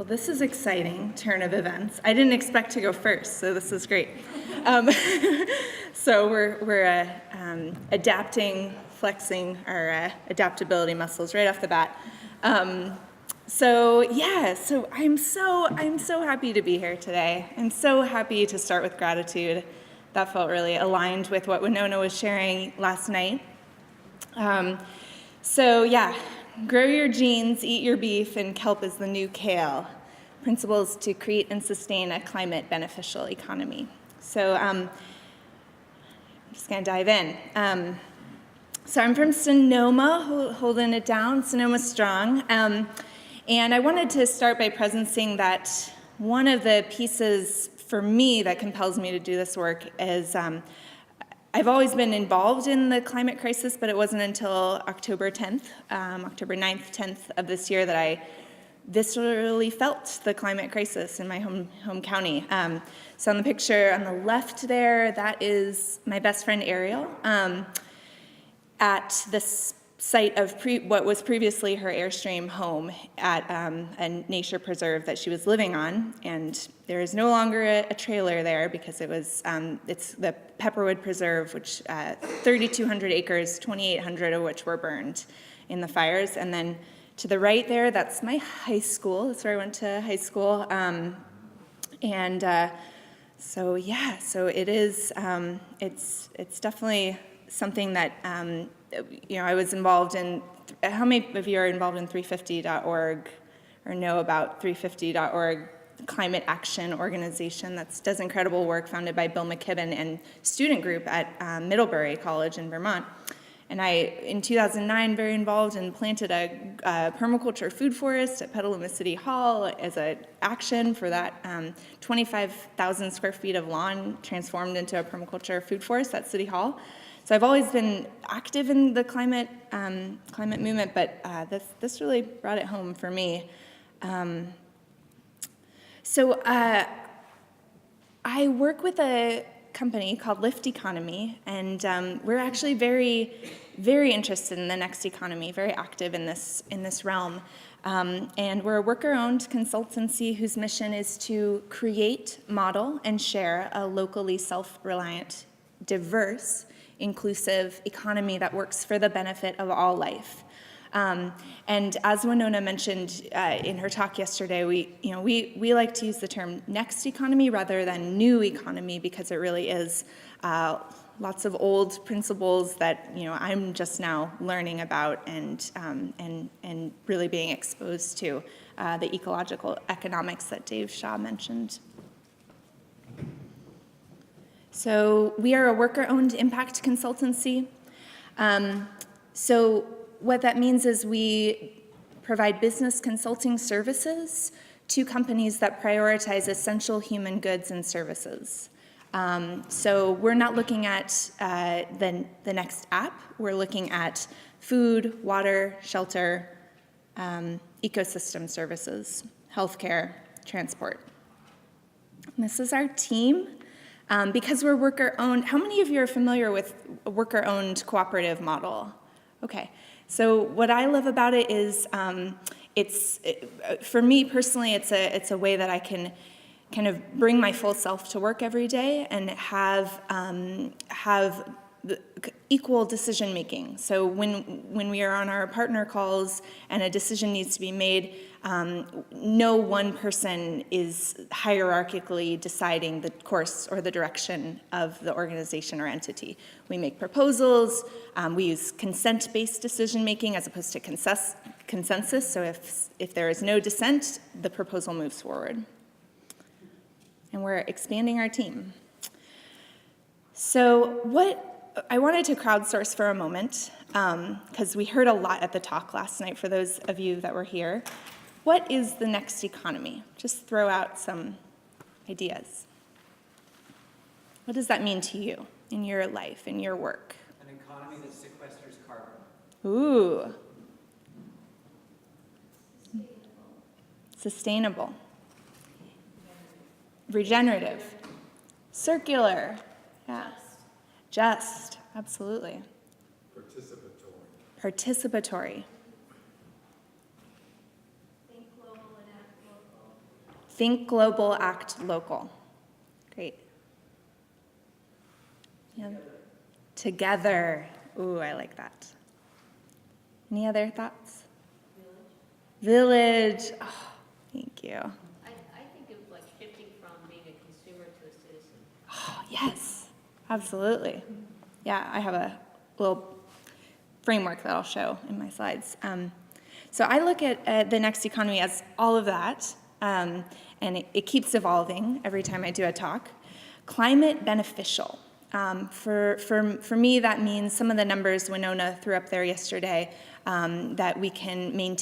Well, this is exciting turn of events. I didn't expect to go first, so this is great. So we're adapting, flexing our adaptability muscles right off the bat. So I'm so happy to be here today. I'm so happy to start with gratitude. That felt really aligned with what Winona was sharing last night. Grow your jeans, eat your beef, and kelp is the new kale. Principles to create and sustain a climate beneficial economy. So I'm just going to dive in. So I'm from Sonoma, holding it down, Sonoma strong. And I wanted to start by presencing that one of the pieces for me that compels me to do this work is I've always been involved in the climate crisis, but it wasn't until October 9th, 10th of this year that I viscerally felt the climate crisis in my home county. So on the picture on the left there, that is my best friend Ariel at this site of what was previously her Airstream home at a nature preserve that she was living on, and there is no longer a trailer there because it was it's the Pepperwood Preserve, which 3,200 acres, 2,800 of which were burned in the fires. And then to the right there, that's my high school. That's where I went to high school, so it is. It's definitely something that. I was involved in. How many of you are involved in 350.org or know about 350.org, climate action organization that does incredible work, founded by Bill McKibben and student group at Middlebury College in Vermont. And I, in 2009, very involved and planted a permaculture food forest at Petaluma City Hall as an action for that 25,000 square feet of lawn transformed into a permaculture food forest at City Hall. So I've always been active in the climate movement, but this really brought it home for me. I work with a company called Lift Economy, and we're actually very, very interested in the next economy, very active in this realm. And we're a worker-owned consultancy whose mission is to create, model, and share a locally self-reliant, diverse, inclusive economy that works for the benefit of all life. And as Winona mentioned in her talk yesterday, we like to use the term next economy rather than new economy, because it really is lots of old principles that I'm just now learning about and really being exposed to the ecological economics that Dave Shaw mentioned. So we are a worker-owned impact consultancy. So what that means is we provide business consulting services to companies that prioritize essential human goods and services. So we're not looking at the next app. We're looking at food, water, shelter, ecosystem services, healthcare, transport. And this is our team. Because we're worker-owned, how many of you are familiar with a worker-owned cooperative model? Okay, so what I love about it is, for me personally, it's a way that I can kind of bring my full self to work every day and have equal decision making. So when we are on our partner calls and a decision needs to be made, no one person is hierarchically deciding the course or the direction of the organization or entity. We make proposals, we use consent-based decision-making as opposed to consensus, so if there is no dissent, the proposal moves forward. And we're expanding our team. So I wanted to crowdsource for a moment, because we heard a lot at the talk last night for those of you that were here. What is the next economy? Just throw out some ideas. What does that mean to you in your life, in your work? An economy that sequesters carbon. Ooh. Sustainable. Regenerative. Circular. Yeah. Just. Absolutely. Participatory. Think global, act local. Great. Yeah. Together. Ooh, I like that. Any other thoughts? Village. Oh, thank you. I think of like shifting from being a consumer to a citizen. Oh, yes, absolutely. Yeah, I have a little framework that I'll show in my slides. So I look at the next economy as all of that, and it keeps evolving every time I do a talk. Climate beneficial. For me, that means some of the numbers Winona threw up there yesterday, that we can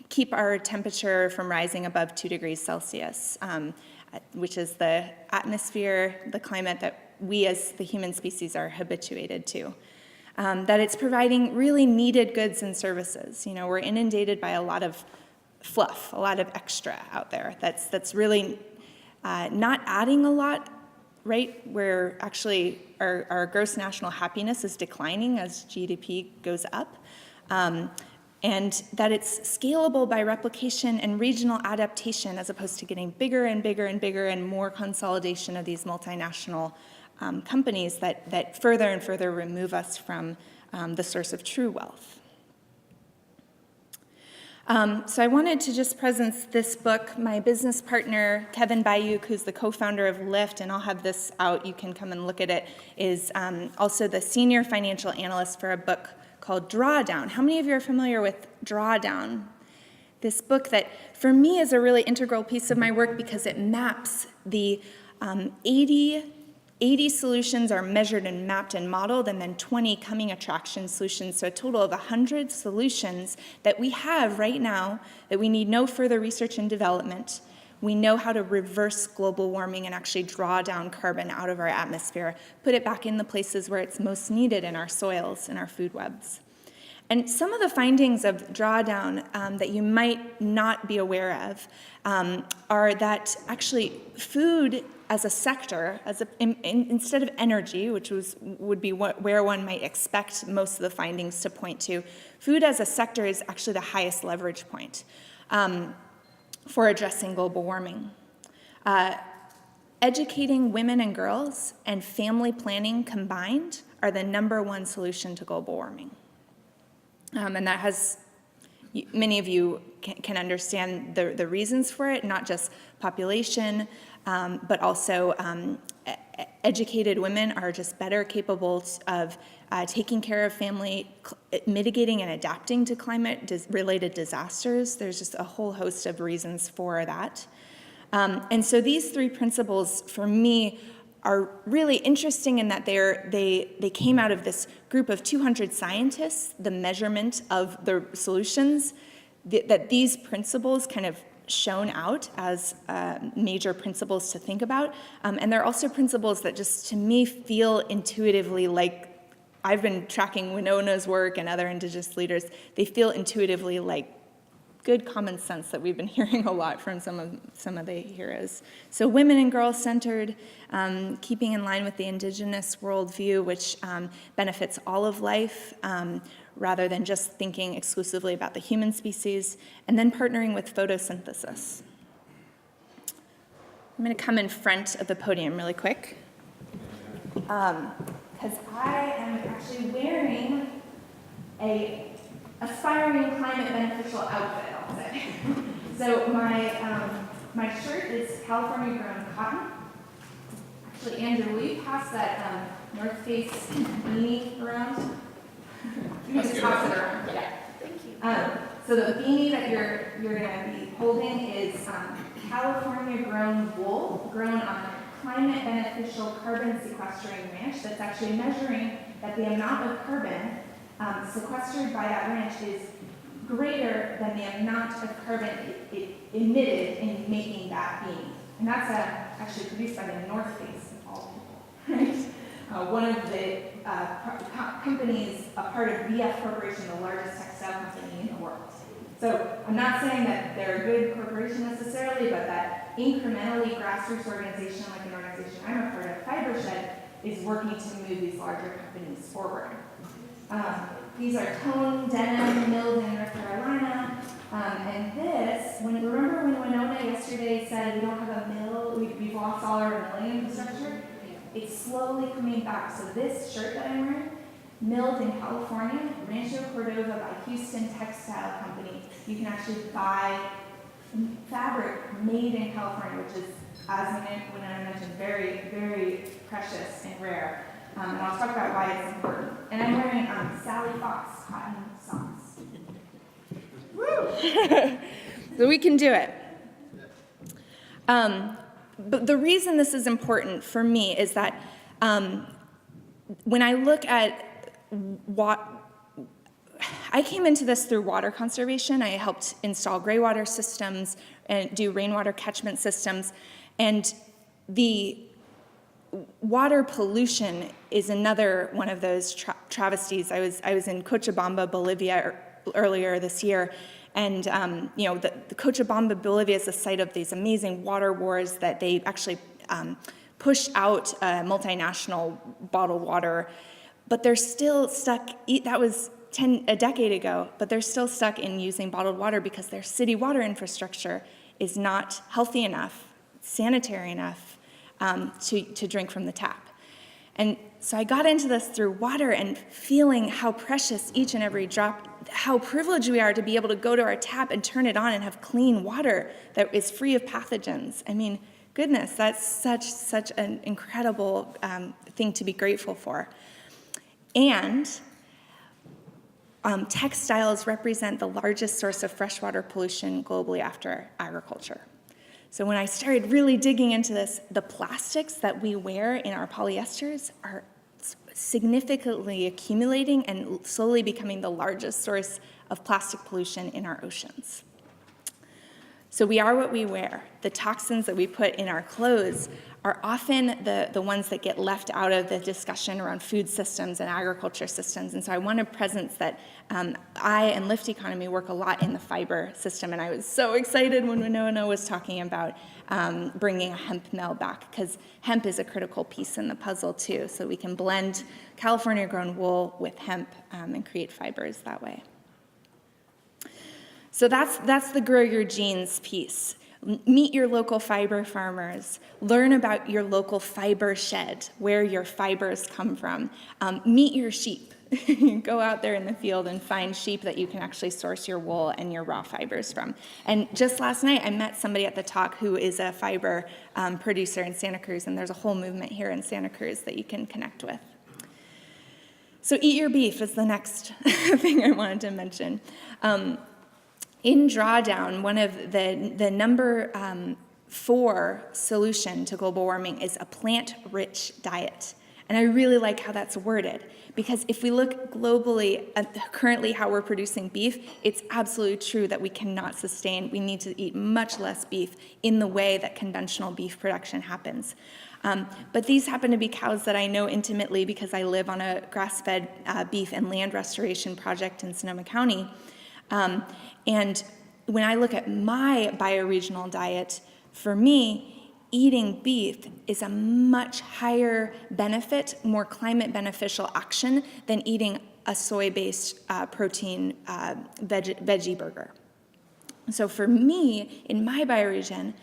keep our temperature from rising above 2 degrees Celsius, which is the atmosphere, the climate that we as the human species are habituated to. That it's providing really needed goods and services. You know, we're inundated by a lot of fluff, a lot of extra out there that's really not adding a lot, right? Where actually our gross national happiness is declining as GDP goes up. And that it's scalable by replication and regional adaptation as opposed to getting bigger and bigger and bigger and more consolidation of these multinational companies that further and further remove us from the source of true wealth. So I wanted to just present this book. My business partner, Kevin Bayuk, who's the co-founder of Lyft, and I'll have this out, you can come and look at it, is also the senior financial analyst for a book called Drawdown. How many of you are familiar with Drawdown? This book that, for me, is a really integral piece of my work because it maps the 80 solutions are measured and mapped and modeled, and then 20 coming attraction solutions, so a total of 100 solutions that we have right now that we need no further research and development. We know how to reverse global warming and actually draw down carbon out of our atmosphere, put it back in the places where it's most needed in our soils and our food webs. And some of the findings of Drawdown that you might not be aware of are that actually food as a sector, instead of energy, which would be where one might expect most of the findings to point to, food as a sector is actually the highest leverage point for addressing global warming. Educating women and girls and family planning combined are the #1 solution to global warming. And that has, many of you can understand the reasons for it, not just population, but also educated women are just better capable of taking care of family, mitigating and adapting to climate-related disasters. There's just a whole host of reasons for that. And so these 3 principles, for me, are really interesting in that they came out of this group of 200 scientists, the measurement of the solutions, that these principles kind of shown out as major principles to think about. And they're also principles that just, to me, feel intuitively like, I've been tracking Winona's work and other Indigenous leaders, they feel intuitively like good common sense that we've been hearing a lot from some of the heroes. So women and girls centered, keeping in line with the Indigenous worldview, which benefits all of life, rather than just thinking exclusively about the human species, and then partnering with photosynthesis. I'm going to come in front of the podium really quick, because I am actually wearing a aspiring climate beneficial outfit, I'll say. So my shirt is California grown cotton. Actually, Andrew, will you pass that North Face beanie around? You can just pass it around. Yeah. Thank you. So the beanie that you're going to be holding is California grown wool, grown on a climate beneficial carbon sequestering ranch that's actually measuring that the amount of carbon sequestered by that ranch is greater than the amount of carbon it emitted in making that beanie. And that's actually produced by the North Face of all people, right? One of the companies, a part of VF Corporation, the largest textile company in the world. So I'm not saying that they're a good corporation necessarily, but that incrementally grassroots organization like an organization I'm a part of, FiberShed, is working to move these larger companies forward. These are toned denim milled in North Carolina. And this, remember when Winona yesterday said it's slowly coming back. So this shirt that I'm wearing, milled in California, Rancho Cordova by Houston Textile Company. You can actually buy fabric made in California, which is, as when I mentioned, very, very precious and rare. And I'll talk about why it's important. And I'm wearing Sally Fox cotton socks. Woo! So we can do it. But the reason this is important for me is that when I look at I came into this through water conservation. I helped install gray water systems and do rainwater catchment systems. And the water pollution is another one of those travesties. I was in Cochabamba, Bolivia earlier this year. And the Cochabamba, Bolivia is the site of these amazing water wars that they actually push out multinational bottled water. But they're still stuck, that was a decade ago, but they're still stuck in using bottled water because their city water infrastructure is not healthy enough, sanitary enough to drink from the tap. And so I got into this through water and feeling how precious each and every drop, how privileged we are to be able to go to our tap and turn it on and have clean water that is free of pathogens. I mean, goodness, that's such an incredible thing to be grateful for. And textiles represent the largest source of freshwater pollution globally after agriculture. So when I started really digging into this, the plastics that we wear in our polyesters are significantly accumulating and slowly becoming the largest source of plastic pollution in our oceans. So we are what we wear. The toxins that we put in our clothes are often the ones that get left out of the discussion around food systems and agriculture systems. And so I want to presence that I and Lift Economy work a lot in the fiber system. And I was so excited when Winona was talking about bringing a hemp mill back, because hemp is a critical piece in the puzzle too. So we can blend California-grown wool with hemp and create fibers that way. So that's the grow your jeans piece. Meet your local fiber farmers. Learn about your local fiber shed, where your fibers come from. Meet your sheep. Go out there in the field and find sheep that you can actually source your wool and your raw fibers from. And just last night, I met somebody at the talk who is a fiber producer in Santa Cruz, and there's a whole movement here in Santa Cruz that you can connect with. So eat your beef is the next thing I wanted to mention. In Drawdown, one of the number 4 solution to global warming is a plant-rich diet. And I really like how that's worded, because if we look globally at currently how we're producing beef, it's absolutely true that we cannot sustain, we need to eat much less beef in the way that conventional beef production happens. But these happen to be cows that I know intimately because I live on a grass-fed beef and land restoration project in Sonoma County. And when I look at my bioregional diet, for me, eating beef is a much higher benefit, more climate beneficial action than eating a soy-based protein veggie burger. So for me, in my bioregion,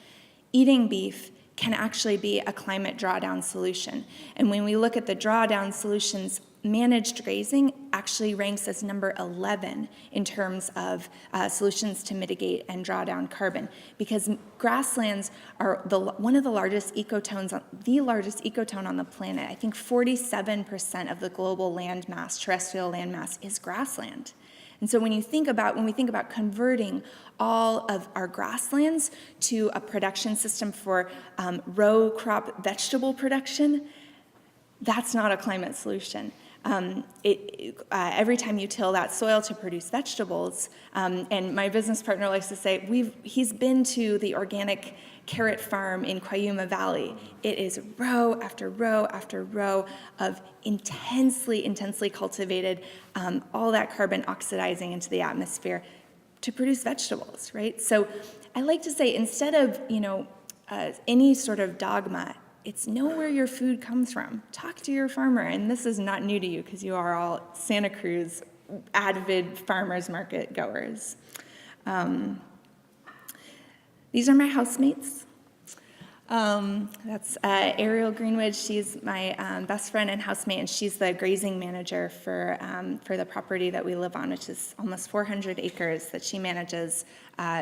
eating beef can actually be a climate drawdown solution. And when we look at the drawdown solutions, managed grazing actually ranks as number 11 in terms of solutions to mitigate and draw down carbon, because grasslands are one of the largest ecotones, the largest ecotone on the planet. I think 47% of the global land mass, terrestrial land mass, is grassland. And so when we think about converting all of our grasslands to a production system for row crop vegetable production, that's not a climate solution. Every time you till that soil to produce vegetables, and my business partner likes to say, he's been to the organic carrot farm in Cayuma Valley. It is row after row after row of intensely cultivated, all that carbon oxidizing into the atmosphere to produce vegetables, right? So I like to say, instead of any sort of dogma, it's know where your food comes from. Talk to your farmer, and this is not new to you because you are all Santa Cruz avid farmers market goers. These are my housemates. That's Ariel Greenwood. She's my best friend and housemate, and she's the grazing manager for the property that we live on, which is almost 400 acres that she manages.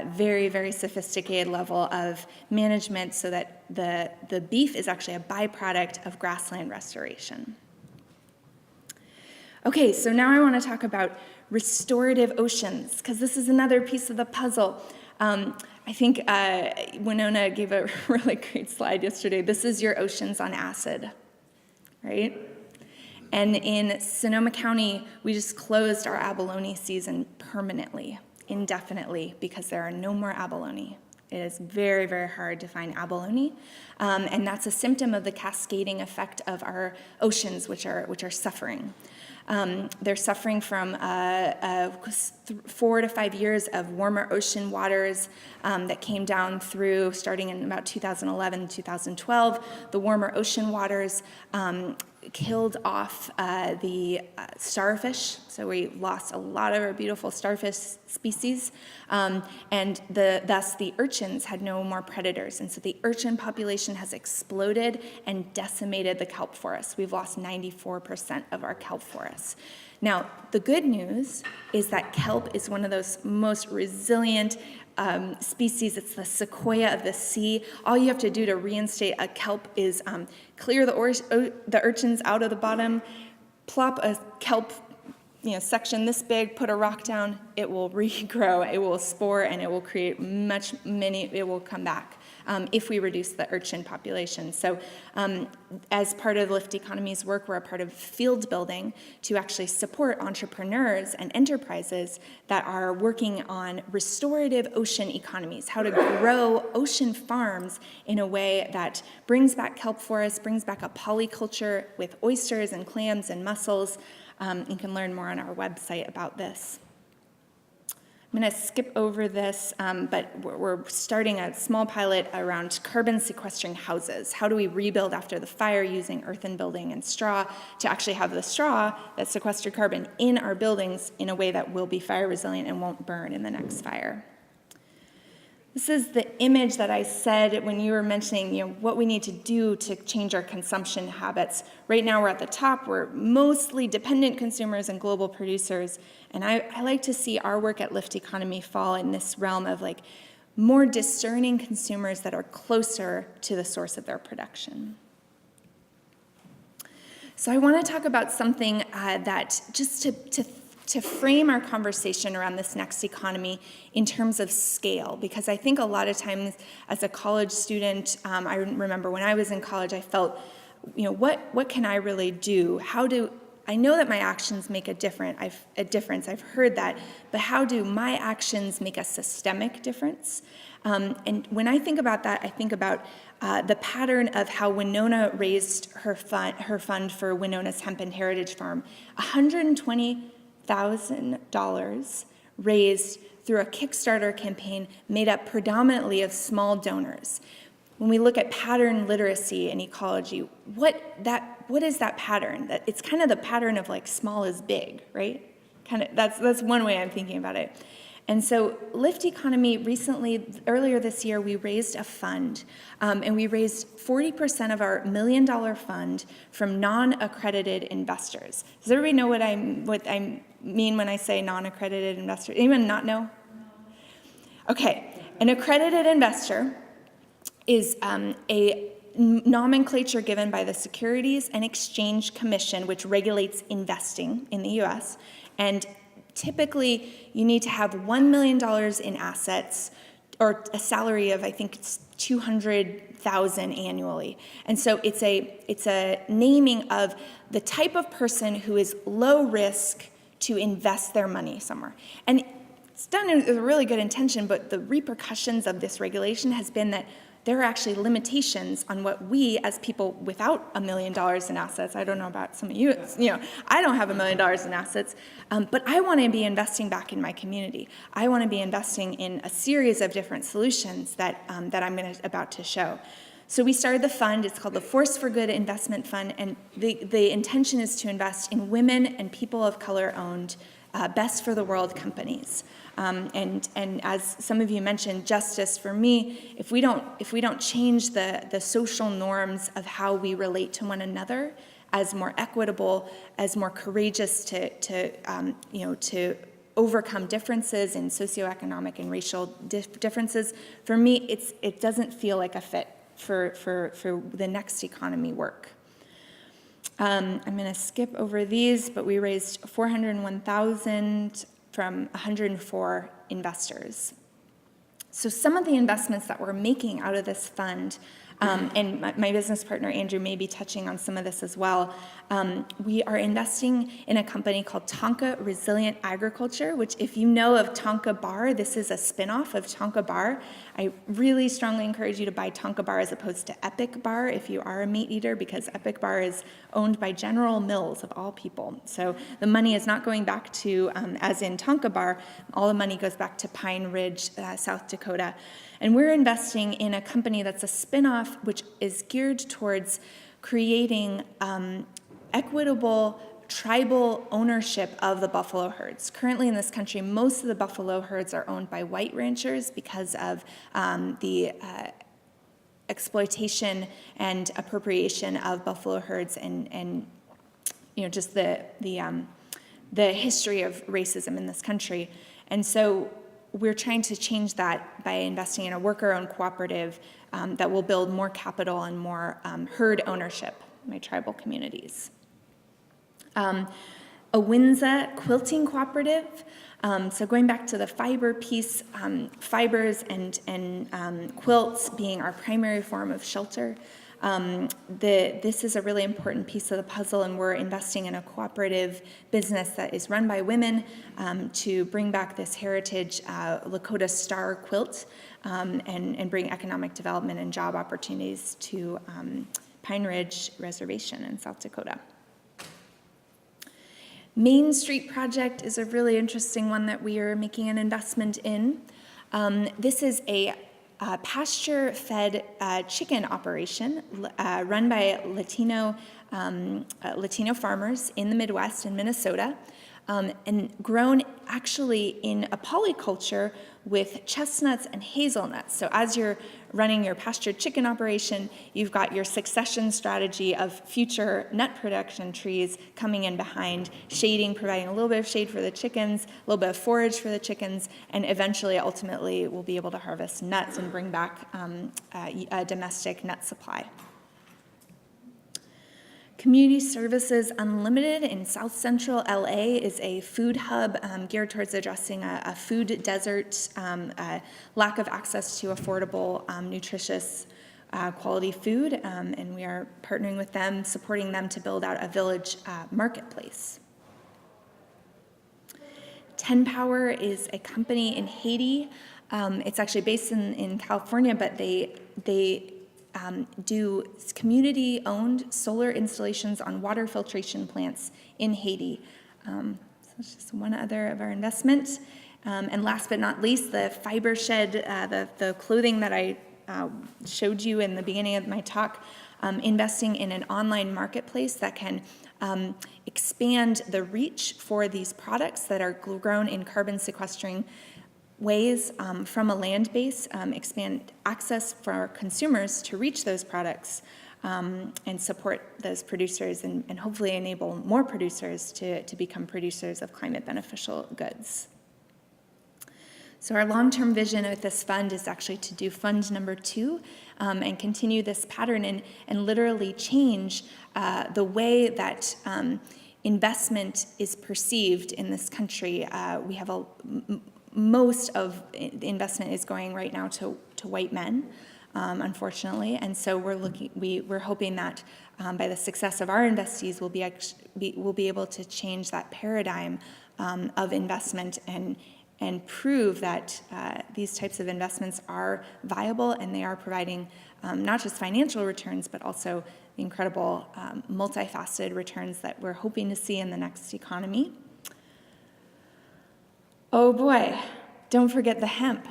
Very, very sophisticated level of management so that the beef is actually a byproduct of grassland restoration. Okay, so now I want to talk about restorative oceans, because this is another piece of the puzzle. I think Winona gave a really great slide yesterday. This is your oceans on acid, right? And in Sonoma County, we just closed our abalone season permanently, indefinitely, because there are no more abalone. It is very, very hard to find abalone, and that's a symptom of the cascading effect of our oceans, which are suffering. They're suffering from 4 to 5 years of warmer ocean waters that came down through starting in about 2011, 2012. The warmer ocean waters killed off the starfish, so we lost a lot of our beautiful starfish species, and thus the urchins had no more predators, and so the urchin population has exploded and decimated the kelp forest. We've lost 94% of our kelp forests. Now, the good news is that kelp is one of those most resilient species. It's the sequoia of the sea. All you have to do to reinstate a kelp is clear the urchins out of the bottom, plop a kelp section this big, put a rock down, it will regrow, it will spore, and it will create it will come back if we reduce the urchin population. So as part of Lift Economies work, we're a part of field building to actually support entrepreneurs and enterprises that are working on restorative ocean economies, how to grow ocean farms in a way that brings back kelp forests, brings back a polyculture with oysters and clams and mussels. You can learn more on our website about this. I'm going to skip over this, but we're starting a small pilot around carbon sequestering houses. How do we rebuild after the fire using earthen building and straw to actually have the straw that sequester carbon in our buildings in a way that will be fire resilient and won't burn in the next fire? This is the image that I said when you were mentioning, what we need to do to change our consumption habits. Right now we're at the top. We're mostly dependent consumers and global producers. And I like to see our work at Lift Economy fall in this realm of more discerning consumers that are closer to the source of their production. So I want to talk about something that just to frame our conversation around this next economy in terms of scale, because I think a lot of times as a college student, I remember when I was in college, I felt, what can I really do? I know that my actions make a difference. I've heard that, but how do my actions make a systemic difference? And when I think about that, I think about the pattern of how Winona raised her fund for Winona's Hemp and Heritage Farm. $120,000 raised through a Kickstarter campaign made up predominantly of small donors. When we look at pattern literacy in ecology, what is that pattern? That it's kind of the pattern of small is big, right? That's one way I'm thinking about it. And so Lift Economy earlier this year, we raised a fund, and we raised 40% of our $1 million fund from non-accredited investors. Does everybody know what I mean when I say non-accredited investors? Anyone not know? Okay, an accredited investor is a nomenclature given by the Securities and Exchange Commission, which regulates investing in the U.S., and typically you need to have $1 million in assets or a salary of, I think it's $200,000 annually. And so it's a naming of the type of person who is low risk to invest their money somewhere. And it's done with a really good intention, but the repercussions of this regulation has been that there are actually limitations on what we, as people without $1 million in assets, I don't know about some of you, I don't have $1 million in assets, but I want to be investing back in my community. I want to be investing in a series of different solutions that I'm about to show. So we started the fund. It's called the Force for Good Investment Fund, and the intention is to invest in women and people of color-owned, best for the world companies. And as some of you mentioned, justice for me, if we don't change the social norms of how we relate to one another as more equitable, as more courageous to overcome differences in socioeconomic and racial differences, for me, it doesn't feel like a fit for the next economy work. I'm going to skip over these, but we raised $401,000 from 104 investors. So some of the investments that we're making out of this fund, and my business partner Andrew may be touching on some of this as well, we are investing in a company called Tonka Resilient Agriculture, which if you know of Tonka Bar, this is a spinoff of Tonka Bar. I really strongly encourage you to buy Tonka Bar as opposed to Epic Bar if you are a meat eater, because Epic Bar is owned by General Mills of all people. So the money is not going back to, as in Tonka Bar, all the money goes back to Pine Ridge, South Dakota. And we're investing in a company that's a spinoff which is geared towards creating equitable tribal ownership of the buffalo herds. Currently in this country, most of the buffalo herds are owned by white ranchers because of the exploitation and appropriation of buffalo herds and just the history of racism in this country. And so we're trying to change that by investing in a worker-owned cooperative that will build more capital and more herd ownership in my tribal communities. A Windsor quilting cooperative. So going back to the fiber piece, fibers and quilts being our primary form of shelter. This is a really important piece of the puzzle, and we're investing in a cooperative business that is run by women to bring back this heritage Lakota Star quilt and bring economic development and job opportunities to Pine Ridge Reservation in South Dakota. Main Street Project is a really interesting one that we are making an investment in. This is a pasture-fed chicken operation run by Latino farmers in the Midwest in Minnesota, and grown actually in a polyculture with chestnuts and hazelnuts. So as you're running your pastured chicken operation, you've got your succession strategy of future nut production trees coming in behind, shading, providing a little bit of shade for the chickens, a little bit of forage for the chickens, and eventually, ultimately, we'll be able to harvest nuts and bring back a domestic nut supply. Community Services Unlimited in South Central LA is a food hub geared towards addressing a food desert, lack of access to affordable, nutritious, quality food, and we are partnering with them, supporting them to build out a village marketplace. 10 Power is a company in Haiti. It's actually based in California, but they do community-owned solar installations on water filtration plants in Haiti. So it's just one other of our investments. And last but not least, the Fiber Shed, the clothing that I showed you in the beginning of my talk, investing in an online marketplace that can expand the reach for these products that are grown in carbon sequestering ways from a land base, expand access for our consumers to reach those products and support those producers and hopefully enable more producers to become producers of climate beneficial goods. So our long-term vision with this fund is actually to do fund number 2 and continue this pattern and literally change the way that investment is perceived in this country. We have most of the investment is going right now to white men, unfortunately, and so we're hoping that by the success of our investees, we'll be able to change that paradigm of investment and prove that these types of investments are viable and they are providing not just financial returns, but also the incredible multifaceted returns that we're hoping to see in the next economy. Oh boy, don't forget the hemp.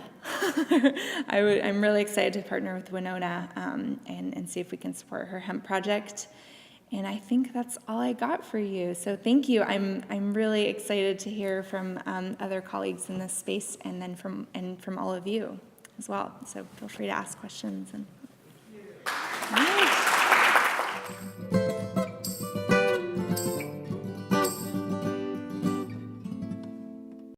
I'm really excited to partner with Winona and see if we can support her hemp project. And I think that's all I got for you. So thank you. I'm really excited to hear from other colleagues in this space, and then from all of you as well. So feel free to ask questions. And